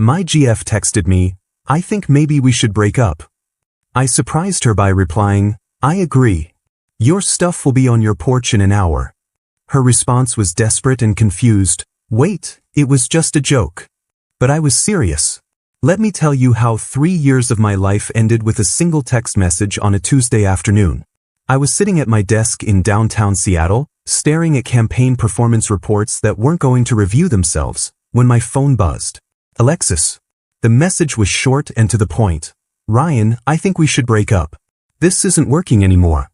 My GF texted me, "I think maybe we should break up." I surprised her by replying, "I agree. Your stuff will be on your porch in an hour." Her response was desperate and confused. "Wait, it was just a joke." But I was serious. Let me tell you how 3 years of my life ended with a single text message on a Tuesday afternoon. I was sitting at my desk in downtown Seattle, staring at campaign performance reports that weren't going to review themselves, when my phone buzzed. "Alexis." The message was short and to the point. "Ryan, I think we should break up. This isn't working anymore."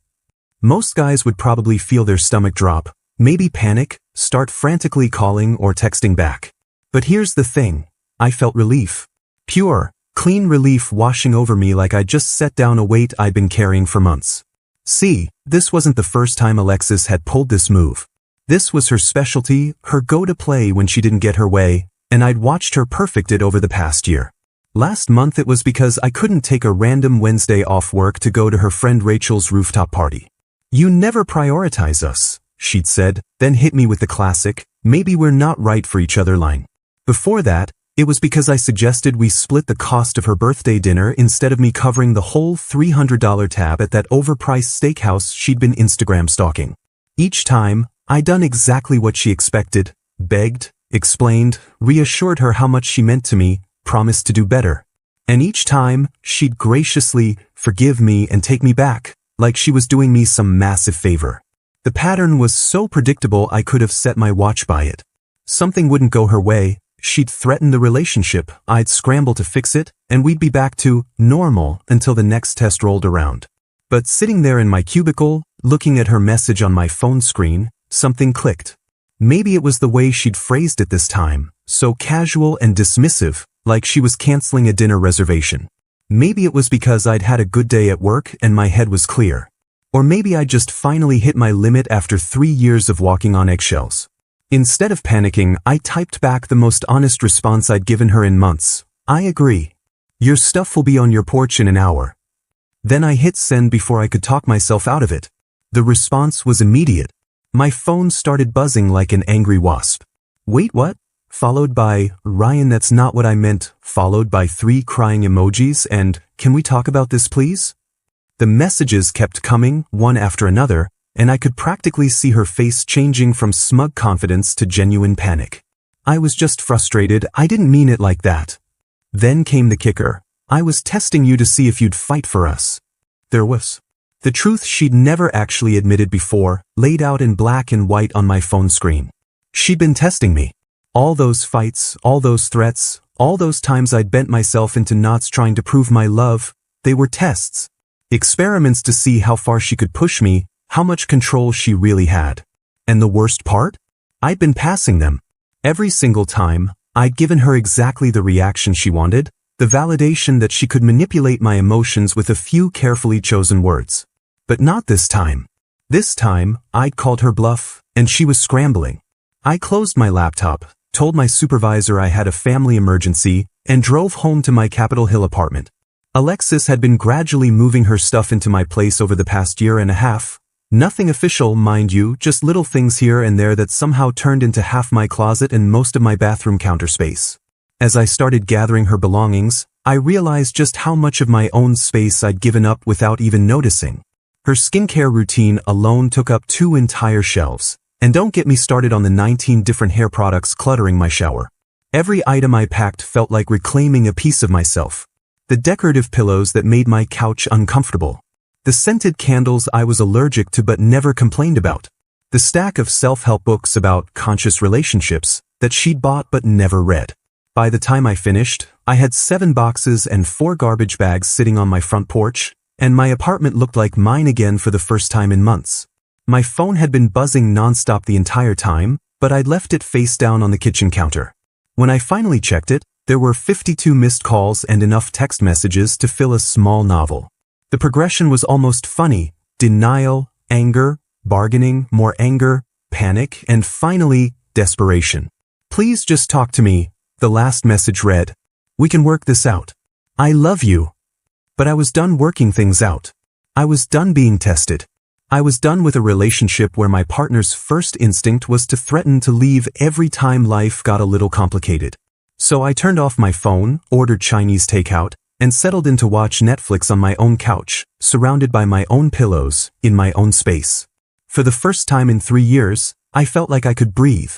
Most guys would probably feel their stomach drop, maybe panic, start frantically calling or texting back. But here's the thing. I felt relief. Pure, clean relief washing over me like I just set down a weight I'd been carrying for months. See, this wasn't the first time Alexis had pulled this move. This was her specialty, her go-to-play when she didn't get her way, and I'd watched her perfect it over the past year. Last month it was because I couldn't take a random Wednesday off work to go to her friend Rachel's rooftop party. "You never prioritize us," she'd said, then hit me with the classic, "maybe we're not right for each other" line. Before that, it was because I suggested we split the cost of her birthday dinner instead of me covering the whole $300 tab at that overpriced steakhouse she'd been Instagram stalking. Each time, I'd done exactly what she expected, begged, explained, reassured her how much she meant to me, promised to do better. And each time, she'd graciously forgive me and take me back, like she was doing me some massive favor. The pattern was so predictable I could have set my watch by it. Something wouldn't go her way, she'd threaten the relationship, I'd scramble to fix it, and we'd be back to normal until the next test rolled around. But sitting there in my cubicle, looking at her message on my phone screen, something clicked. Maybe it was the way she'd phrased it this time, so casual and dismissive, like she was canceling a dinner reservation. Maybe it was because I'd had a good day at work and my head was clear. Or maybe I just finally hit my limit after 3 years of walking on eggshells. Instead of panicking, I typed back the most honest response I'd given her in months. "I agree. Your stuff will be on your porch in an hour." Then I hit send before I could talk myself out of it. The response was immediate. My phone started buzzing like an angry wasp. "Wait, what?" Followed by, "Ryan, that's not what I meant," followed by 3 crying emojis and, "Can we talk about this please?" The messages kept coming, one after another, and I could practically see her face changing from smug confidence to genuine panic. I was just frustrated, I didn't mean it like that. Then came the kicker. "I was testing you to see if you'd fight for us." There was. The truth she'd never actually admitted before, laid out in black and white on my phone screen. She'd been testing me. All those fights, all those threats, all those times I'd bent myself into knots trying to prove my love, they were tests. Experiments to see how far she could push me, how much control she really had. And the worst part? I'd been passing them. Every single time, I'd given her exactly the reaction she wanted, the validation that she could manipulate my emotions with a few carefully chosen words. But not this time. This time, I'd called her bluff, and she was scrambling. I closed my laptop, told my supervisor I had a family emergency, and drove home to my Capitol Hill apartment. Alexis had been gradually moving her stuff into my place over the past year and a half. Nothing official, mind you, just little things here and there that somehow turned into half my closet and most of my bathroom counter space. As I started gathering her belongings, I realized just how much of my own space I'd given up without even noticing. Her skincare routine alone took up 2 entire shelves. And don't get me started on the 19 different hair products cluttering my shower. Every item I packed felt like reclaiming a piece of myself. The decorative pillows that made my couch uncomfortable. The scented candles I was allergic to but never complained about. The stack of self-help books about conscious relationships that she'd bought but never read. By the time I finished, I had 7 boxes and 4 garbage bags sitting on my front porch, and my apartment looked like mine again for the first time in months. My phone had been buzzing nonstop the entire time, but I'd left it face down on the kitchen counter. When I finally checked it, there were 52 missed calls and enough text messages to fill a small novel. The progression was almost funny: denial, anger, bargaining, more anger, panic, and finally, desperation. "Please just talk to me," the last message read. "We can work this out. I love you." But I was done working things out. I was done being tested. I was done with a relationship where my partner's first instinct was to threaten to leave every time life got a little complicated. So I turned off my phone, ordered Chinese takeout, and settled in to watch Netflix on my own couch, surrounded by my own pillows, in my own space. For the first time in 3 years, I felt like I could breathe.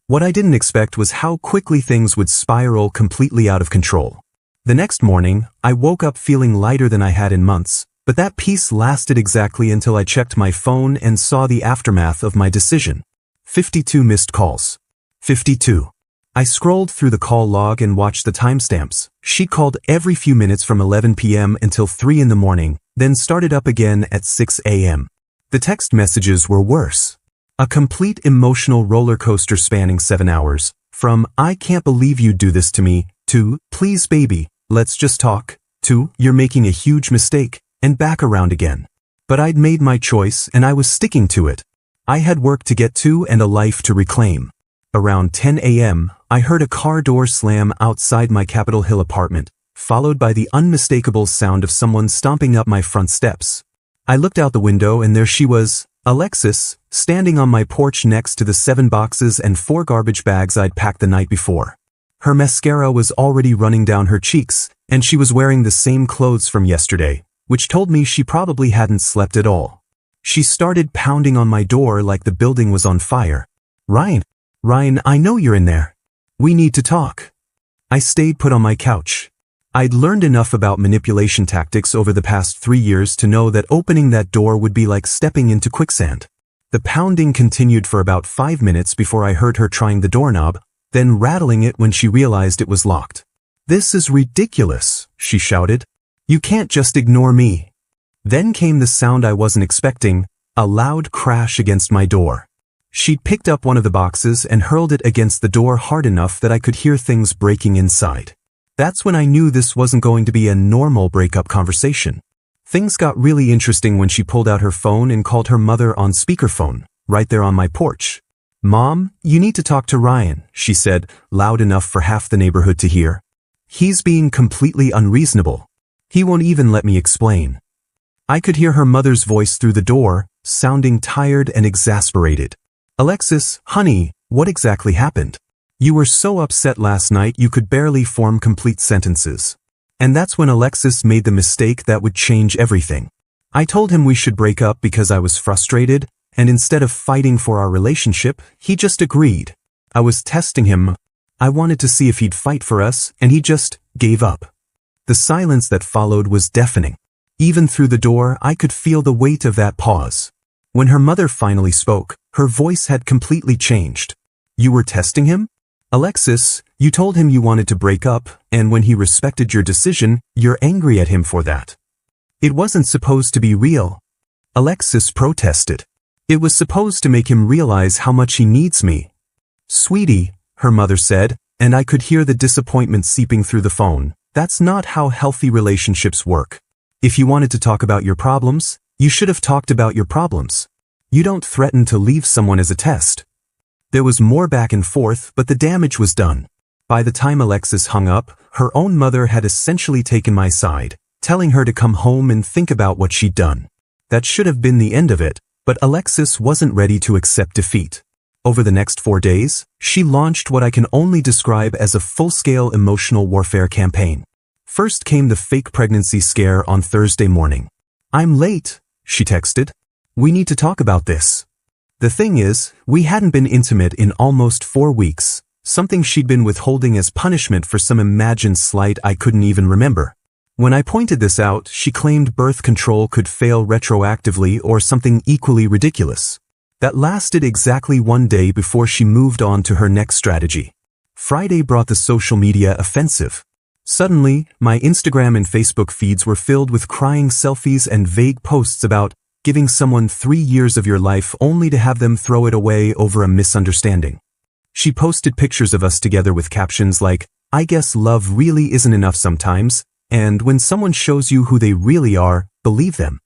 What I didn't expect was how quickly things would spiral completely out of control. The next morning, I woke up feeling lighter than I had in months, but that peace lasted exactly until I checked my phone and saw the aftermath of my decision. 52 missed calls. 52. I scrolled through the call log and watched the timestamps. She called every few minutes from 11 p.m. until 3 in the morning, then started up again at 6 a.m. The text messages were worse. A complete emotional roller coaster spanning 7 hours, from "I can't believe you'd do this to me," to "Please baby, let's just talk," to "You're making a huge mistake," and back around again. But I'd made my choice and I was sticking to it. I had work to get to and a life to reclaim. Around 10 a.m., I heard a car door slam outside my Capitol Hill apartment, followed by the unmistakable sound of someone stomping up my front steps. I looked out the window and there she was, Alexis, standing on my porch next to the 7 boxes and 4 garbage bags I'd packed the night before. Her mascara was already running down her cheeks, and she was wearing the same clothes from yesterday, which told me she probably hadn't slept at all. She started pounding on my door like the building was on fire. Ryan, I know you're in there. We need to talk." I stayed put on my couch. I'd learned enough about manipulation tactics over the past 3 years to know that opening that door would be like stepping into quicksand. The pounding continued for about 5 minutes before I heard her trying the doorknob, then rattling it when she realized it was locked. "This is ridiculous," she shouted. "You can't just ignore me." Then came the sound I wasn't expecting, a loud crash against my door. She'd picked up one of the boxes and hurled it against the door hard enough that I could hear things breaking inside. That's when I knew this wasn't going to be a normal breakup conversation. Things got really interesting when she pulled out her phone and called her mother on speakerphone, right there on my porch. "Mom, you need to talk to Ryan," she said, loud enough for half the neighborhood to hear. "He's being completely unreasonable. He won't even let me explain." I could hear her mother's voice through the door, sounding tired and exasperated. "Alexis, honey, what exactly happened? You were so upset last night you could barely form complete sentences." And that's when Alexis made the mistake that would change everything. I told him we should break up because I was frustrated, and instead of fighting for our relationship, he just agreed. I was testing him. I wanted to see if he'd fight for us, and he just gave up. The silence that followed was deafening. Even through the door, I could feel the weight of that pause. When her mother finally spoke, her voice had completely changed. "You were testing him? Alexis, you told him you wanted to break up, and when he respected your decision, you're angry at him for that. It wasn't supposed to be real." Alexis protested. "It was supposed to make him realize how much he needs me." "Sweetie," her mother said, and I could hear the disappointment seeping through the phone. "That's not how healthy relationships work. If you wanted to talk about your problems, you should have talked about your problems. You don't threaten to leave someone as a test." There was more back and forth, but the damage was done. By the time Alexis hung up, her own mother had essentially taken my side, telling her to come home and think about what she'd done. That should have been the end of it, but Alexis wasn't ready to accept defeat. Over the next 4 days, she launched what I can only describe as a full-scale emotional warfare campaign. First came the fake pregnancy scare on Thursday morning. "I'm late," she texted. "We need to talk about this." The thing is, we hadn't been intimate in almost 4 weeks, something she'd been withholding as punishment for some imagined slight I couldn't even remember. When I pointed this out, she claimed birth control could fail retroactively or something equally ridiculous. That lasted exactly 1 day before she moved on to her next strategy. Friday brought the social media offensive. Suddenly, my Instagram and Facebook feeds were filled with crying selfies and vague posts about giving someone 3 years of your life only to have them throw it away over a misunderstanding. She posted pictures of us together with captions like, "I guess love really isn't enough sometimes," and "When someone shows you who they really are, believe them."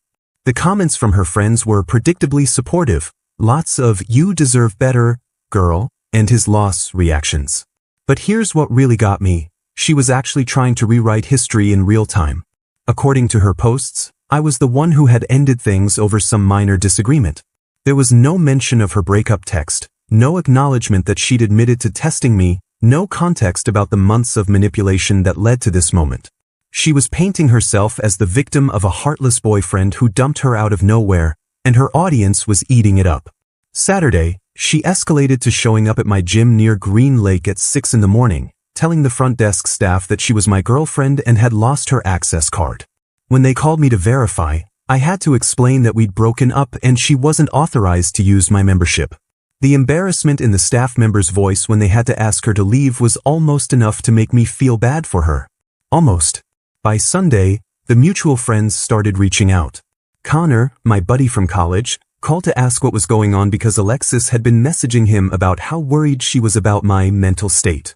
The comments from her friends were predictably supportive, lots of "you deserve better, girl," and his loss reactions. But here's what really got me. She was actually trying to rewrite history in real time. According to her posts, I was the one who had ended things over some minor disagreement. There was no mention of her breakup text, no acknowledgement that she'd admitted to testing me, No context about the months of manipulation that led to this moment. She was painting herself as the victim of a heartless boyfriend who dumped her out of nowhere, and her audience was eating it up. Saturday, she escalated to showing up at my gym near Green Lake at 6 in the morning, telling the front desk staff that she was my girlfriend and had lost her access card. When they called me to verify, I had to explain that we'd broken up and she wasn't authorized to use my membership. The embarrassment in the staff member's voice when they had to ask her to leave was almost enough to make me feel bad for her. Almost. By Sunday, the mutual friends started reaching out. Connor, my buddy from college, called to ask what was going on because Alexis had been messaging him about how worried she was about my mental state.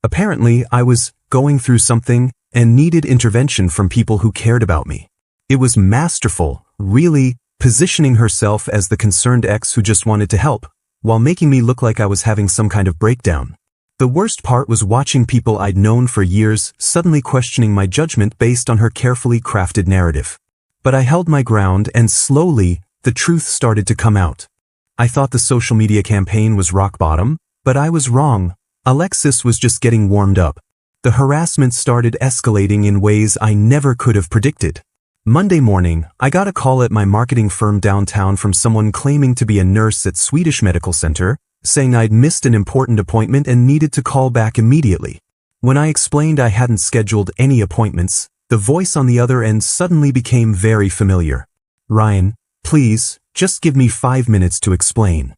Apparently, I was going through something and needed intervention from people who cared about me. It was masterful, really, positioning herself as the concerned ex who just wanted to help, while making me look like I was having some kind of breakdown. The worst part was watching people I'd known for years suddenly questioning my judgment based on her carefully crafted narrative. But I held my ground and slowly, the truth started to come out. I thought the social media campaign was rock bottom, but I was wrong. Alexis was just getting warmed up. The harassment started escalating in ways I never could have predicted. Monday morning, I got a call at my marketing firm downtown from someone claiming to be a nurse at Swedish Medical Center, saying I'd missed an important appointment and needed to call back immediately. When I explained I hadn't scheduled any appointments, the voice on the other end suddenly became very familiar. "Ryan, please, just give me 5 minutes to explain."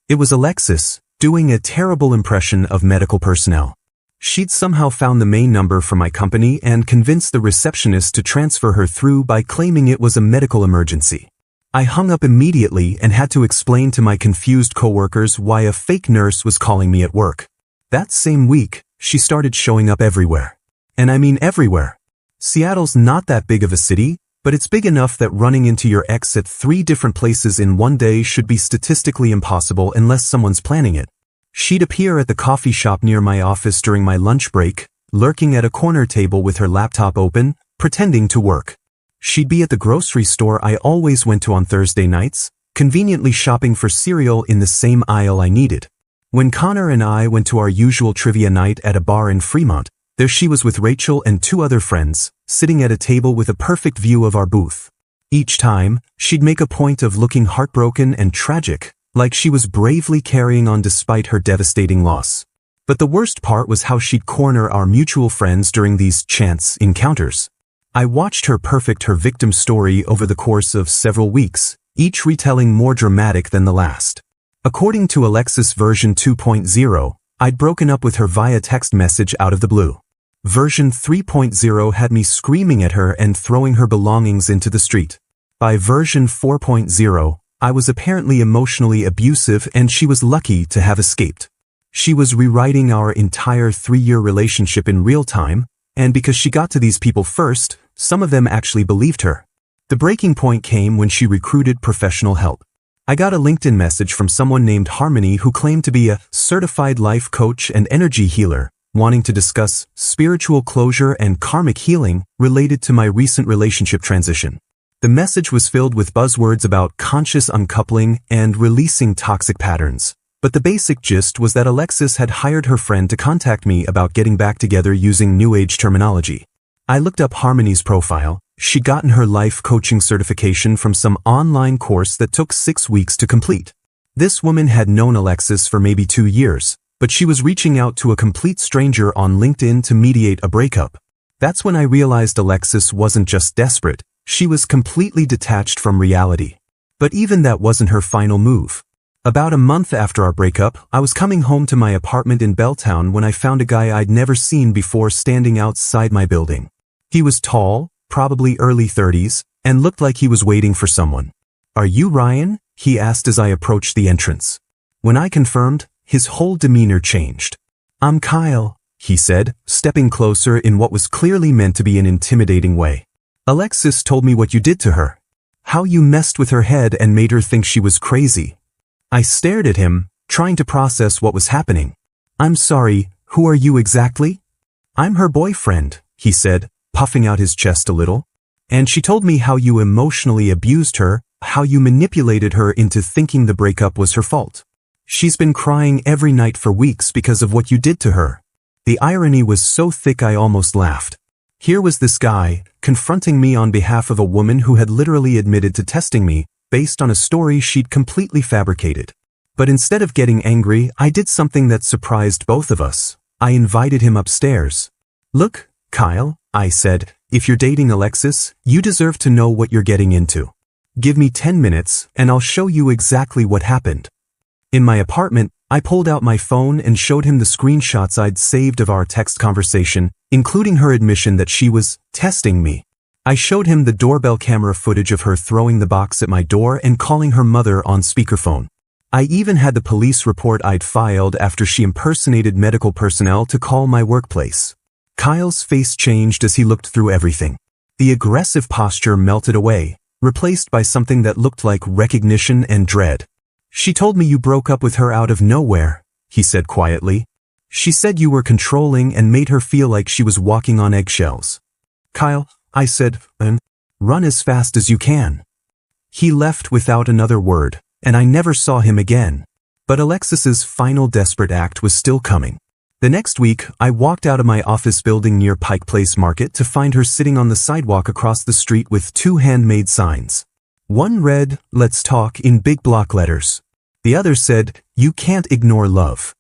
It was Alexis, doing a terrible impression of medical personnel. She'd somehow found the main number for my company and convinced the receptionist to transfer her through by claiming it was a medical emergency. I hung up immediately and had to explain to my confused coworkers why a fake nurse was calling me at work. That same week, she started showing up everywhere. And I mean everywhere. Seattle's not that big of a city, but it's big enough that running into your ex at 3 different places in one day should be statistically impossible unless someone's planning it. She'd appear at the coffee shop near my office during my lunch break, lurking at a corner table with her laptop open, pretending to work. She'd be at the grocery store I always went to on Thursday nights, conveniently shopping for cereal in the same aisle I needed. When Connor and I went to our usual trivia night at a bar in Fremont, there she was with Rachel and 2 other friends, sitting at a table with a perfect view of our booth. Each time, she'd make a point of looking heartbroken and tragic, like she was bravely carrying on despite her devastating loss. But the worst part was how she'd corner our mutual friends during these chance encounters. I watched her perfect her victim story over the course of several weeks, each retelling more dramatic than the last. According to Alexis version 2.0, I'd broken up with her via text message out of the blue. Version 3.0 had me screaming at her and throwing her belongings into the street. By version 4.0, I was apparently emotionally abusive and she was lucky to have escaped. She was rewriting our entire 3-year relationship in real time, and because she got to these people first, some of them actually believed her. The breaking point came when she recruited professional help. I got a LinkedIn message from someone named Harmony who claimed to be a certified life coach and energy healer, wanting to discuss spiritual closure and karmic healing related to my recent relationship transition. The message was filled with buzzwords about conscious uncoupling and releasing toxic patterns. But the basic gist was that Alexis had hired her friend to contact me about getting back together using New Age terminology. I looked up Harmony's profile. She'd gotten her life coaching certification from some online course that took 6 weeks to complete. This woman had known Alexis for maybe 2 years, but she was reaching out to a complete stranger on LinkedIn to mediate a breakup. That's when I realized Alexis wasn't just desperate, she was completely detached from reality. But even that wasn't her final move. About a month after our breakup, I was coming home to my apartment in Belltown when I found a guy I'd never seen before standing outside my building. He was tall, probably early 30s, and looked like he was waiting for someone. "Are you Ryan?" he asked as I approached the entrance. When I confirmed, his whole demeanor changed. "I'm Kyle," he said, stepping closer in what was clearly meant to be an intimidating way. "Alexis told me what you did to her. How you messed with her head and made her think she was crazy." I stared at him, trying to process what was happening. "I'm sorry, who are you exactly?" "I'm her boyfriend," he said, puffing out his chest a little. "And she told me how you emotionally abused her, how you manipulated her into thinking the breakup was her fault." She's been crying every night for weeks because of what you did to her." The irony was so thick I almost laughed. Here was this guy, confronting me on behalf of a woman who had literally admitted to testing me, based on a story she'd completely fabricated. But instead of getting angry, I did something that surprised both of us. I invited him upstairs. "Look, Kyle," I said, "if you're dating Alexis, you deserve to know what you're getting into. Give me 10 minutes, and I'll show you exactly what happened." In my apartment, I pulled out my phone and showed him the screenshots I'd saved of our text conversation, including her admission that she was testing me. I showed him the doorbell camera footage of her throwing the box at my door and calling her mother on speakerphone. I even had the police report I'd filed after she impersonated medical personnel to call my workplace. Kyle's face changed as he looked through everything. The aggressive posture melted away, replaced by something that looked like recognition and dread. "She told me you broke up with her out of nowhere," he said quietly. "She said you were controlling and made her feel like she was walking on eggshells." "Kyle," I said, "run as fast as you can." He left without another word, and I never saw him again. But Alexis's final desperate act was still coming. The next week, I walked out of my office building near Pike Place Market to find her sitting on the sidewalk across the street with two handmade signs. One read, "Let's talk," in big block letters. The other said, "You can't ignore love."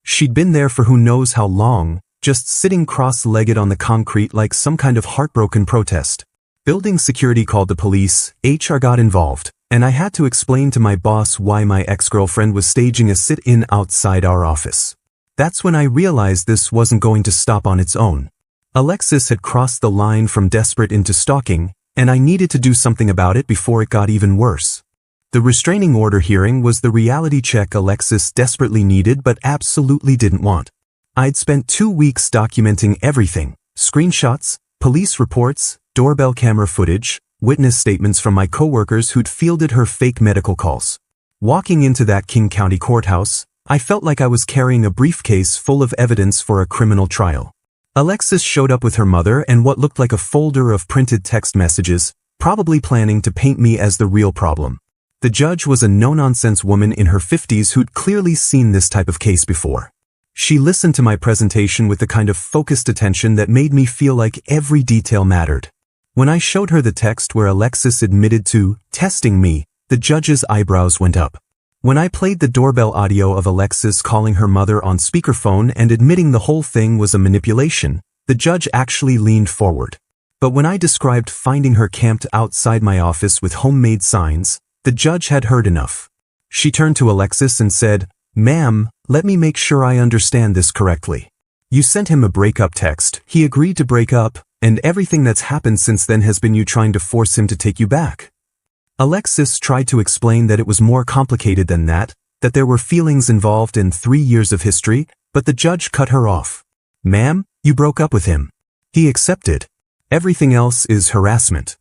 She'd been there for who knows how long, just sitting cross-legged on the concrete like some kind of heartbroken protest. Building security called the police, HR got involved, and I had to explain to my boss why my ex-girlfriend was staging a sit-in outside our office. That's when I realized this wasn't going to stop on its own. Alexis had crossed the line from desperate into stalking, and I needed to do something about it before it got even worse. The restraining order hearing was the reality check Alexis desperately needed but absolutely didn't want. I'd spent 2 weeks documenting everything: screenshots, police reports, doorbell camera footage, witness statements from my coworkers who'd fielded her fake medical calls. Walking into that King County courthouse, I felt like I was carrying a briefcase full of evidence for a criminal trial. Alexis showed up with her mother and what looked like a folder of printed text messages, probably planning to paint me as the real problem. The judge was a no-nonsense woman in her 50s who'd clearly seen this type of case before. She listened to my presentation with the kind of focused attention that made me feel like every detail mattered. When I showed her the text where Alexis admitted to testing me, the judge's eyebrows went up. When I played the doorbell audio of Alexis calling her mother on speakerphone and admitting the whole thing was a manipulation, the judge actually leaned forward. But when I described finding her camped outside my office with homemade signs, the judge had heard enough. She turned to Alexis and said, "Ma'am, let me make sure I understand this correctly. You sent him a breakup text, he agreed to break up, and everything that's happened since then has been you trying to force him to take you back." Alexis tried to explain that it was more complicated than that there were feelings involved in 3 years of history, but the judge cut her off. "Ma'am, you broke up with him. He accepted. Everything else is harassment."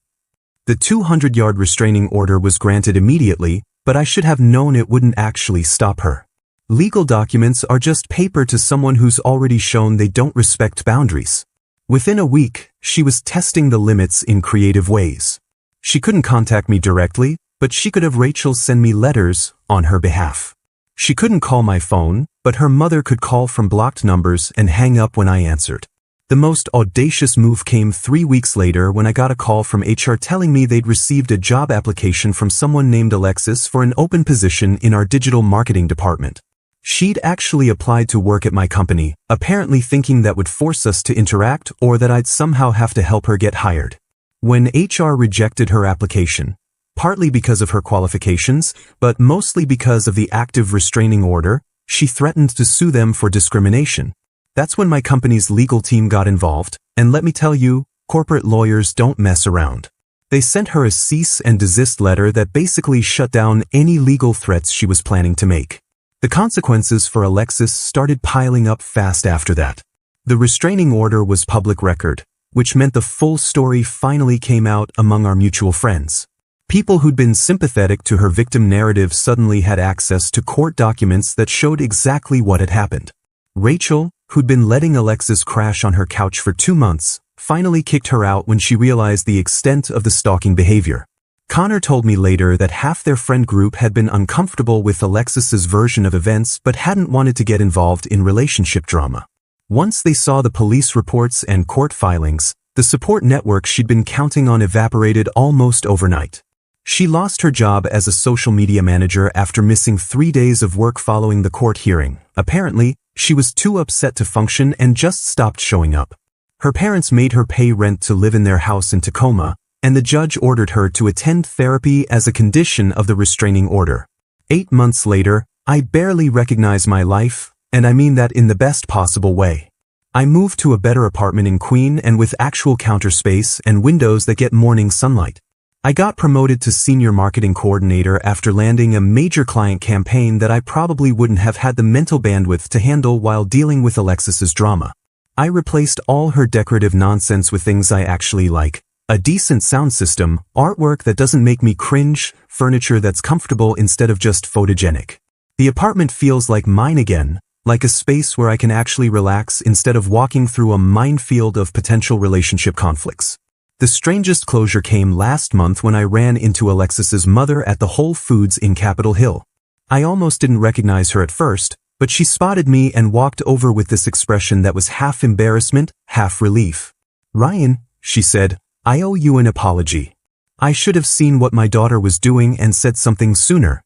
The 200-yard restraining order was granted immediately, but I should have known it wouldn't actually stop her. Legal documents are just paper to someone who's already shown they don't respect boundaries. Within a week, she was testing the limits in creative ways. She couldn't contact me directly, but she could have Rachel send me letters on her behalf. She couldn't call my phone, but her mother could call from blocked numbers and hang up when I answered. The most audacious move came 3 weeks later when I got a call from HR telling me they'd received a job application from someone named Alexis for an open position in our digital marketing department. She'd actually applied to work at my company, apparently thinking that would force us to interact or that I'd somehow have to help her get hired. When HR rejected her application, partly because of her qualifications, but mostly because of the active restraining order, she threatened to sue them for discrimination. That's when my company's legal team got involved, and let me tell you, corporate lawyers don't mess around. They sent her a cease and desist letter that basically shut down any legal threats she was planning to make. The consequences for Alexis started piling up fast after that. The restraining order was public record, which meant the full story finally came out among our mutual friends. People who'd been sympathetic to her victim narrative suddenly had access to court documents that showed exactly what had happened. Rachel, who'd been letting Alexis crash on her couch for 2 months, finally kicked her out when she realized the extent of the stalking behavior. Connor told me later that half their friend group had been uncomfortable with Alexis's version of events but hadn't wanted to get involved in relationship drama. Once they saw the police reports and court filings, the support network she'd been counting on evaporated almost overnight. She lost her job as a social media manager after missing 3 days of work following the court hearing. Apparently, she was too upset to function and just stopped showing up. Her parents made her pay rent to live in their house in Tacoma, and the judge ordered her to attend therapy as a condition of the restraining order. 8 months later, I barely recognize my life, and I mean that in the best possible way. I moved to a better apartment in Queen and with actual counter space and windows that get morning sunlight. I got promoted to senior marketing coordinator after landing a major client campaign that I probably wouldn't have had the mental bandwidth to handle while dealing with Alexis's drama. I replaced all her decorative nonsense with things I actually like. A decent sound system, artwork that doesn't make me cringe, furniture that's comfortable instead of just photogenic. The apartment feels like mine again, like a space where I can actually relax instead of walking through a minefield of potential relationship conflicts. The strangest closure came last month when I ran into Alexis's mother at the Whole Foods in Capitol Hill. I almost didn't recognize her at first, but she spotted me and walked over with this expression that was half embarrassment, half relief. "Ryan," she said, "I owe you an apology. I should have seen what my daughter was doing and said something sooner."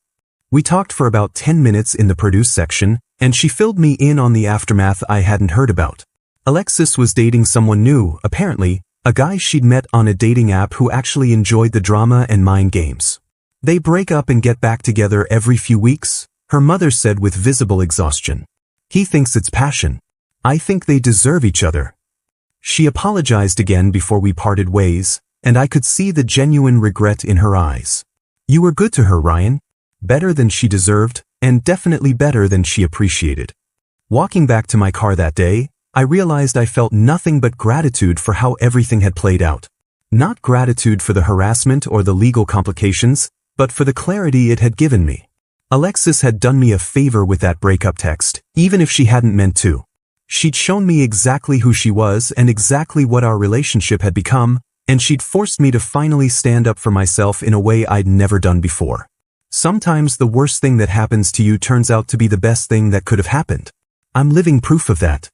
We talked for about 10 minutes in the produce section, and she filled me in on the aftermath I hadn't heard about. Alexis was dating someone new, apparently, a guy she'd met on a dating app who actually enjoyed the drama and mind games. They break up and get back together every few weeks, her mother said with visible exhaustion. He thinks it's passion. I think they deserve each other. She apologized again before we parted ways, and I could see the genuine regret in her eyes. You were good to her, Ryan. Better than she deserved, and definitely better than she appreciated. Walking back to my car that day, I realized I felt nothing but gratitude for how everything had played out. Not gratitude for the harassment or the legal complications, but for the clarity it had given me. Alexis had done me a favor with that breakup text, even if she hadn't meant to. She'd shown me exactly who she was and exactly what our relationship had become, and she'd forced me to finally stand up for myself in a way I'd never done before. Sometimes the worst thing that happens to you turns out to be the best thing that could have happened. I'm living proof of that.